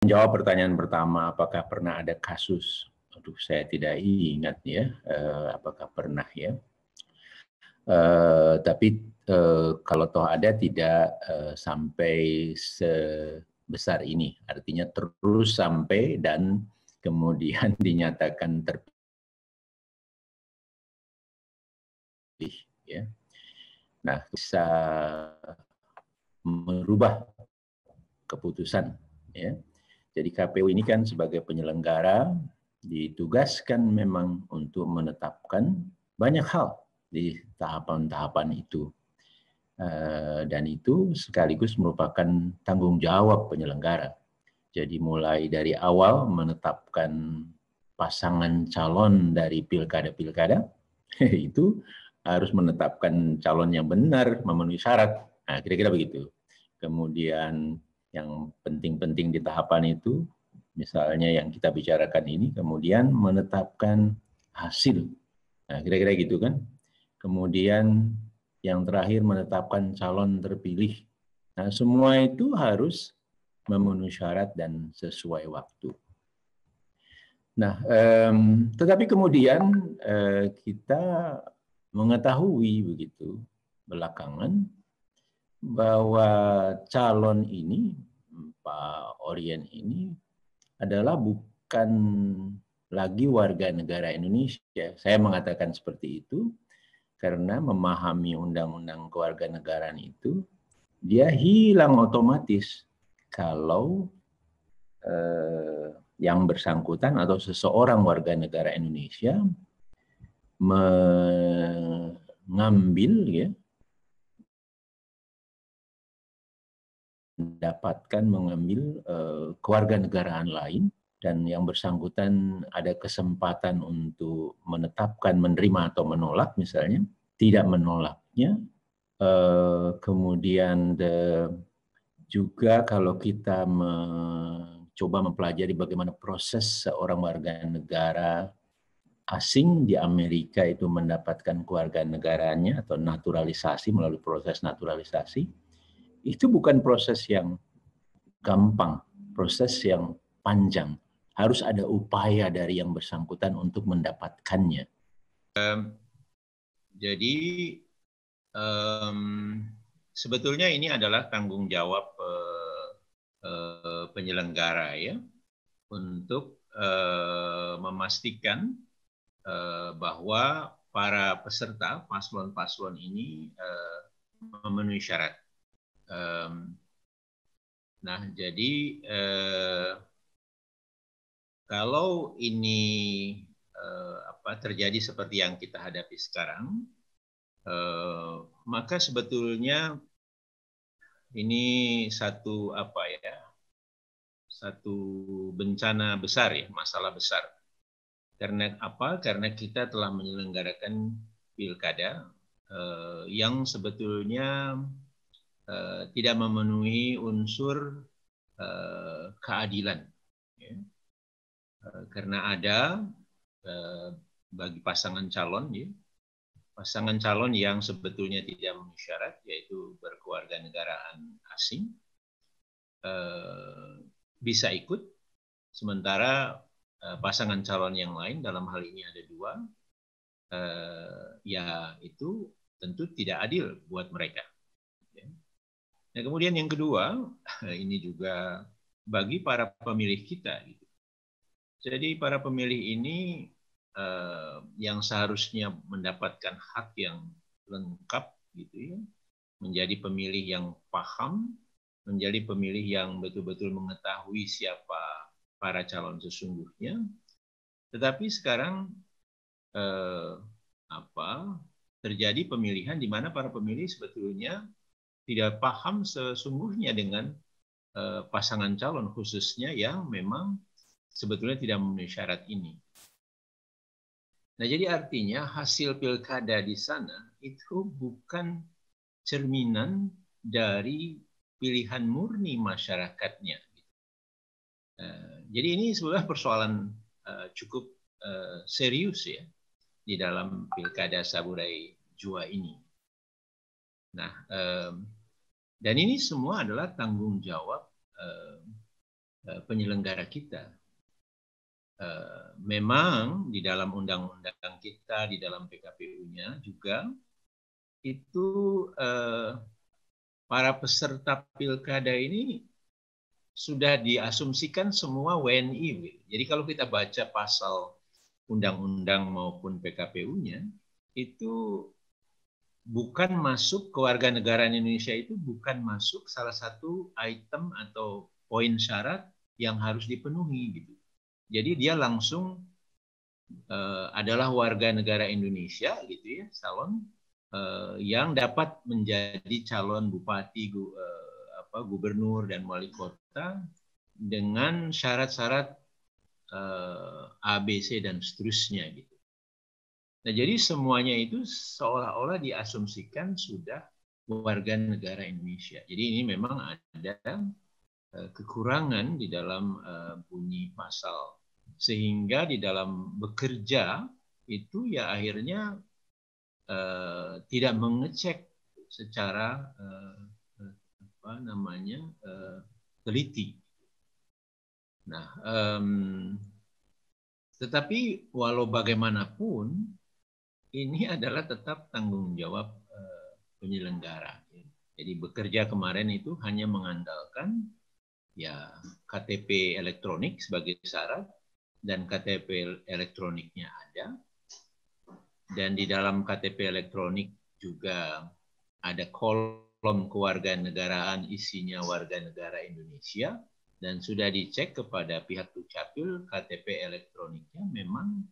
Jawab pertanyaan pertama, apakah pernah ada kasus? Aduh, saya tidak ingat ya, apakah pernah ya. Tapi kalau toh ada tidak sampai sebesar ini, artinya terus sampai dan kemudian dinyatakan terpilih. Ya. Nah, bisa merubah keputusan. Ya. Jadi KPU ini kan sebagai penyelenggara ditugaskan memang untuk menetapkan banyak hal di tahapan-tahapan itu. Dan itu sekaligus merupakan tanggung jawab penyelenggara. Jadi mulai dari awal menetapkan pasangan calon dari pilkada-pilkada, itu harus menetapkan calon yang benar, memenuhi syarat. Nah, kira-kira begitu. Kemudian yang penting-penting di tahapan itu, misalnya yang kita bicarakan ini, kemudian menetapkan hasil. Nah, kira-kira gitu kan. Kemudian yang terakhir menetapkan calon terpilih. Nah, semua itu harus memenuhi syarat dan sesuai waktu. Nah, tetapi kemudian kita mengetahui begitu belakangan bahwa calon ini, Pak Orien ini adalah bukan lagi warga negara Indonesia. Saya mengatakan seperti itu karena memahami undang-undang kewarganegaraan itu, dia hilang otomatis kalau yang bersangkutan atau seseorang warga negara Indonesia mengambil ya, mendapatkan mengambil kewarganegaraan lain dan yang bersangkutan ada kesempatan untuk menetapkan menerima atau menolak misalnya, tidak menolaknya, kemudian juga kalau kita mencoba mempelajari bagaimana proses seorang warga negara asing di Amerika itu mendapatkan kewarganegaranya atau naturalisasi melalui proses naturalisasi, itu bukan proses yang gampang, proses yang panjang. Harus ada upaya dari yang bersangkutan untuk mendapatkannya. Jadi sebetulnya ini adalah tanggung jawab penyelenggara ya untuk memastikan bahwa para peserta paslon-paslon ini memenuhi syarat. Nah, jadi kalau ini terjadi seperti yang kita hadapi sekarang, maka sebetulnya ini satu satu bencana besar ya, masalah besar. Karena apa? Karena kita telah menyelenggarakan pilkada yang sebetulnya tidak memenuhi unsur keadilan. Ya. Karena ada bagi pasangan calon, ya, pasangan calon yang sebetulnya tidak memenuhi syarat, yaitu berkewarganegaraan asing, bisa ikut, sementara pasangan calon yang lain, dalam hal ini ada dua, ya itu tentu tidak adil buat mereka. Nah, kemudian yang kedua, ini juga bagi para pemilih kita. Gitu. Jadi para pemilih ini yang seharusnya mendapatkan hak yang lengkap, gitu ya, menjadi pemilih yang paham, menjadi pemilih yang betul-betul mengetahui siapa para calon sesungguhnya. Tetapi sekarang terjadi pemilihan di mana para pemilih sebetulnya tidak paham sesungguhnya dengan pasangan calon khususnya yang memang sebetulnya tidak memenuhi syarat ini. Nah, jadi artinya hasil pilkada di sana itu bukan cerminan dari pilihan murni masyarakatnya. Jadi ini sebenarnya persoalan cukup serius ya di dalam pilkada Saburai Jua ini. Nah, dan ini semua adalah tanggung jawab penyelenggara kita. Memang di dalam undang-undang kita, di dalam PKPU-nya juga itu para peserta pilkada ini sudah diasumsikan semua WNI. Jadi kalau kita baca pasal undang-undang maupun PKPU-nya, itu bukan masuk kewarganegaraan Indonesia, itu bukan masuk salah satu item atau poin syarat yang harus dipenuhi gitu. Jadi dia langsung adalah warga negara Indonesia gitu ya, calon yang dapat menjadi calon bupati, gubernur dan wali kota dengan syarat-syarat A, B, C dan seterusnya gitu. Nah, jadi semuanya itu seolah-olah diasumsikan sudah warga negara Indonesia. Jadi ini memang ada kekurangan di dalam bunyi pasal, sehingga di dalam bekerja itu ya akhirnya tidak mengecek secara teliti. Nah, tetapi walau bagaimanapun ini adalah tetap tanggung jawab penyelenggara. Jadi bekerja kemarin itu hanya mengandalkan ya KTP elektronik sebagai syarat, dan KTP elektroniknya ada, dan di dalam KTP elektronik juga ada kolom kewarganegaraan, isinya warga negara Indonesia, dan sudah dicek kepada pihak Dukcapil, KTP elektroniknya memang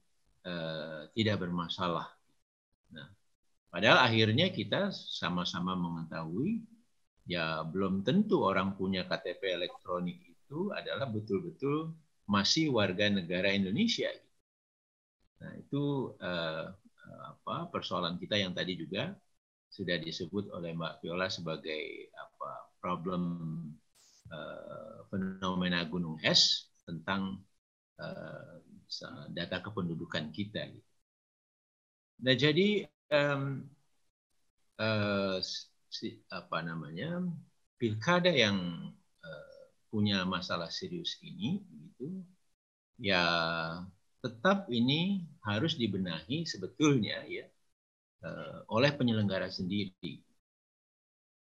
tidak bermasalah. Nah, padahal akhirnya kita sama-sama mengetahui ya belum tentu orang punya KTP elektronik itu adalah betul-betul masih warga negara Indonesia. Nah, itu persoalan kita yang tadi juga sudah disebut oleh Mbak Viola sebagai problem fenomena gunung es tentang data kependudukan kita. Nah, jadi pilkada yang punya masalah serius ini, gitu, ya tetap ini harus dibenahi sebetulnya ya oleh penyelenggara sendiri.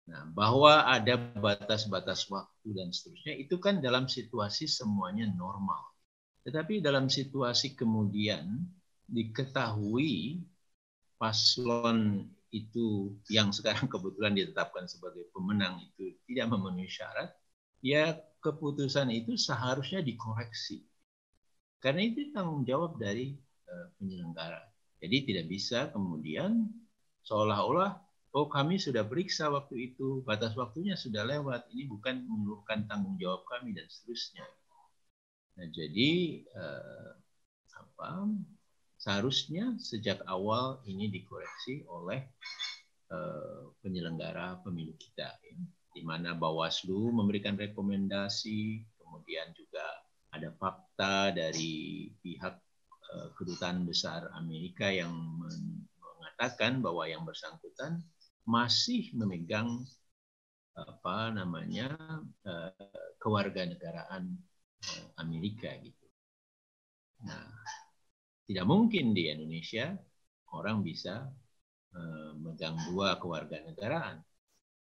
Nah, bahwa ada batas-batas waktu dan seterusnya itu kan dalam situasi semuanya normal. Tetapi dalam situasi kemudian diketahui paslon itu yang sekarang kebetulan ditetapkan sebagai pemenang itu tidak memenuhi syarat, ya keputusan itu seharusnya dikoreksi. Karena itu tanggung jawab dari penyelenggara. Jadi tidak bisa kemudian seolah-olah oh kami sudah periksa waktu itu, batas waktunya sudah lewat, ini bukan merupakan tanggung jawab kami dan seterusnya. Nah, jadi seharusnya sejak awal ini dikoreksi oleh penyelenggara pemilu kita, ya, di mana Bawaslu memberikan rekomendasi, kemudian juga ada fakta dari pihak kedutaan besar Amerika yang mengatakan bahwa yang bersangkutan masih memegang kewarganegaraan Amerika gitu. Nah, tidak mungkin di Indonesia orang bisa memegang dua kewarganegaraan,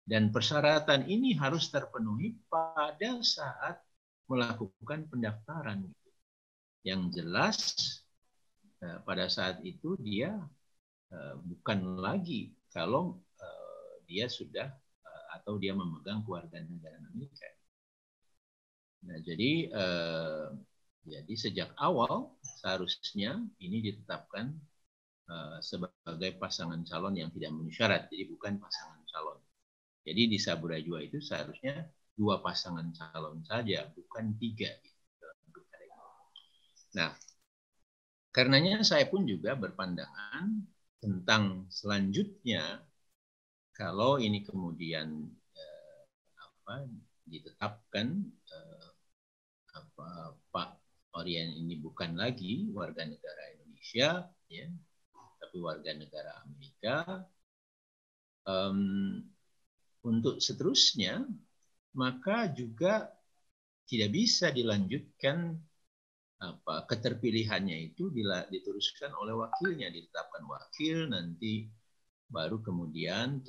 dan persyaratan ini harus terpenuhi pada saat melakukan pendaftaran. Yang jelas pada saat itu dia bukan lagi kalau dia sudah atau dia memegang kewarganegaraan Amerika. Nah, jadi sejak awal seharusnya ini ditetapkan sebagai pasangan calon yang tidak memenuhi syarat, jadi bukan pasangan calon. Jadi di Saburajua itu seharusnya 2 pasangan calon saja, bukan 3. Nah, karenanya saya pun juga berpandangan tentang selanjutnya kalau ini kemudian ditetapkan Pak Orian ini bukan lagi warga negara Indonesia, ya, tapi warga negara Amerika. Untuk seterusnya, maka juga tidak bisa dilanjutkan keterpilihannya itu diteruskan oleh wakilnya, ditetapkan wakil, nanti baru kemudian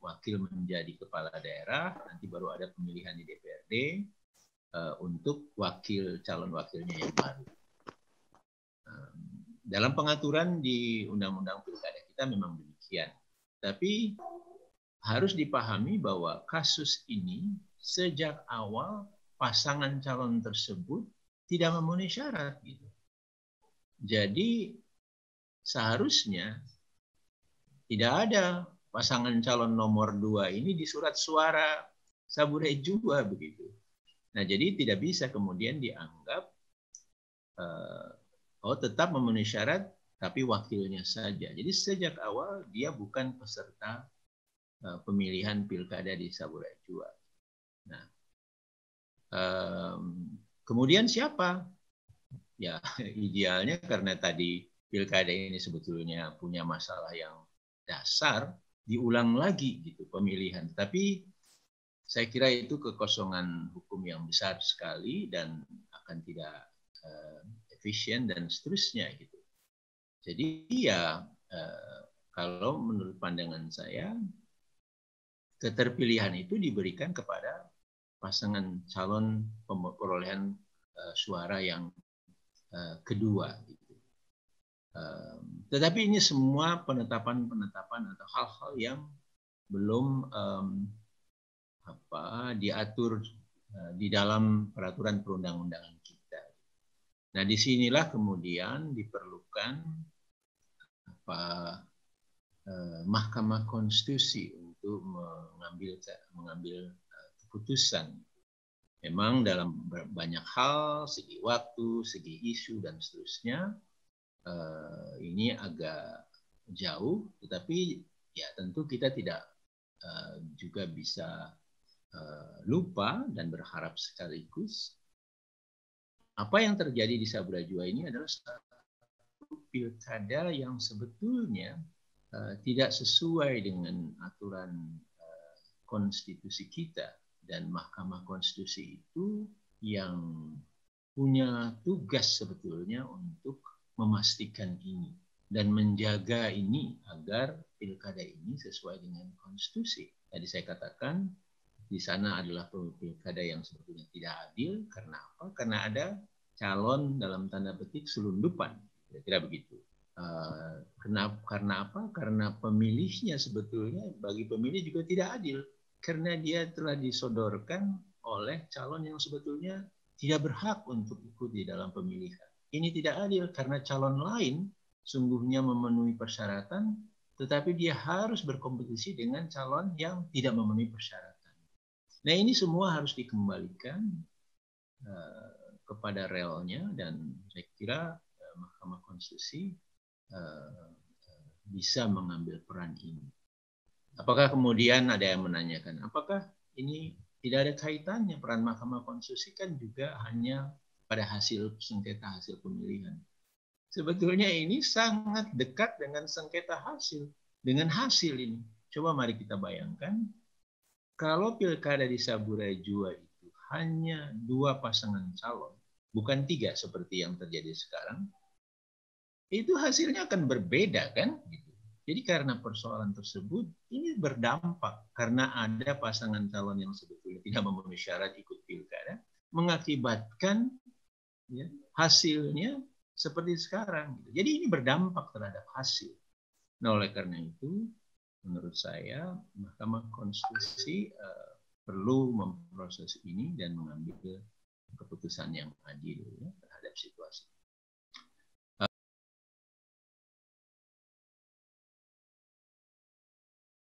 wakil menjadi kepala daerah, nanti baru ada pemilihan di DPRD untuk calon wakilnya yang baru. Dalam pengaturan di Undang-Undang Pilkada kita memang demikian. Tapi harus dipahami bahwa kasus ini sejak awal pasangan calon tersebut tidak memenuhi syarat. Gitu. Jadi seharusnya tidak ada pasangan calon nomor 2 ini di surat suara Saburai Jua begitu. Nah, jadi tidak bisa kemudian dianggap tetap memenuhi syarat tapi wakilnya saja. Jadi sejak awal dia bukan peserta pemilihan pilkada di Saburai Jua. Nah, kemudian siapa? Ya, idealnya karena tadi pilkada ini sebetulnya punya masalah yang dasar, diulang lagi gitu pemilihan. Tapi saya kira itu kekosongan hukum yang besar sekali dan akan tidak efisien dan seterusnya gitu. Jadi ya kalau menurut pandangan saya keterpilihan itu diberikan kepada pasangan calon perolehan suara yang kedua. Gitu. Tetapi ini semua penetapan atau hal-hal yang belum diatur di dalam peraturan perundang-undangan kita. Nah, disinilah kemudian diperlukan Mahkamah Konstitusi untuk mengambil keputusan. Memang dalam banyak hal, segi waktu, segi isu dan seterusnya, ini agak jauh, tetapi ya tentu kita tidak juga bisa lupa dan berharap sekaligus apa yang terjadi di Saburai Jua ini adalah satu pilkada yang sebetulnya tidak sesuai dengan aturan konstitusi kita, dan Mahkamah Konstitusi itu yang punya tugas sebetulnya untuk memastikan ini dan menjaga ini agar pilkada ini sesuai dengan konstitusi. Tadi saya katakan di sana adalah pilkada yang sebetulnya tidak adil. Karena apa? Karena ada calon dalam tanda petik selundupan, kira-kira begitu. Karena apa? Karena pemilihnya sebetulnya bagi pemilih juga tidak adil, karena dia telah disodorkan oleh calon yang sebetulnya tidak berhak untuk ikut di dalam pemilihan. Ini tidak adil karena calon lain sungguhnya memenuhi persyaratan, tetapi dia harus berkompetisi dengan calon yang tidak memenuhi persyaratan. Nah, ini semua harus dikembalikan kepada relnya, dan saya kira Mahkamah Konstitusi bisa mengambil peran ini. Apakah kemudian ada yang menanyakan, apakah ini tidak ada kaitannya peran Mahkamah Konstitusi kan juga hanya pada hasil sengketa hasil pemilihan. Sebetulnya ini sangat dekat dengan sengketa hasil, dengan hasil ini. Coba mari kita bayangkan, kalau pilkada di Saburai Jua itu hanya 2 pasangan calon, bukan 3 seperti yang terjadi sekarang, itu hasilnya akan berbeda kan? Jadi karena persoalan tersebut ini berdampak karena ada pasangan calon yang sebetulnya tidak memenuhi syarat ikut pilkada, mengakibatkan ya, hasilnya seperti sekarang. Jadi ini berdampak terhadap hasil. Nah, oleh karena itu, menurut saya Mahkamah Konstitusi perlu memproses ini dan mengambil keputusan yang adil ya, terhadap situasi.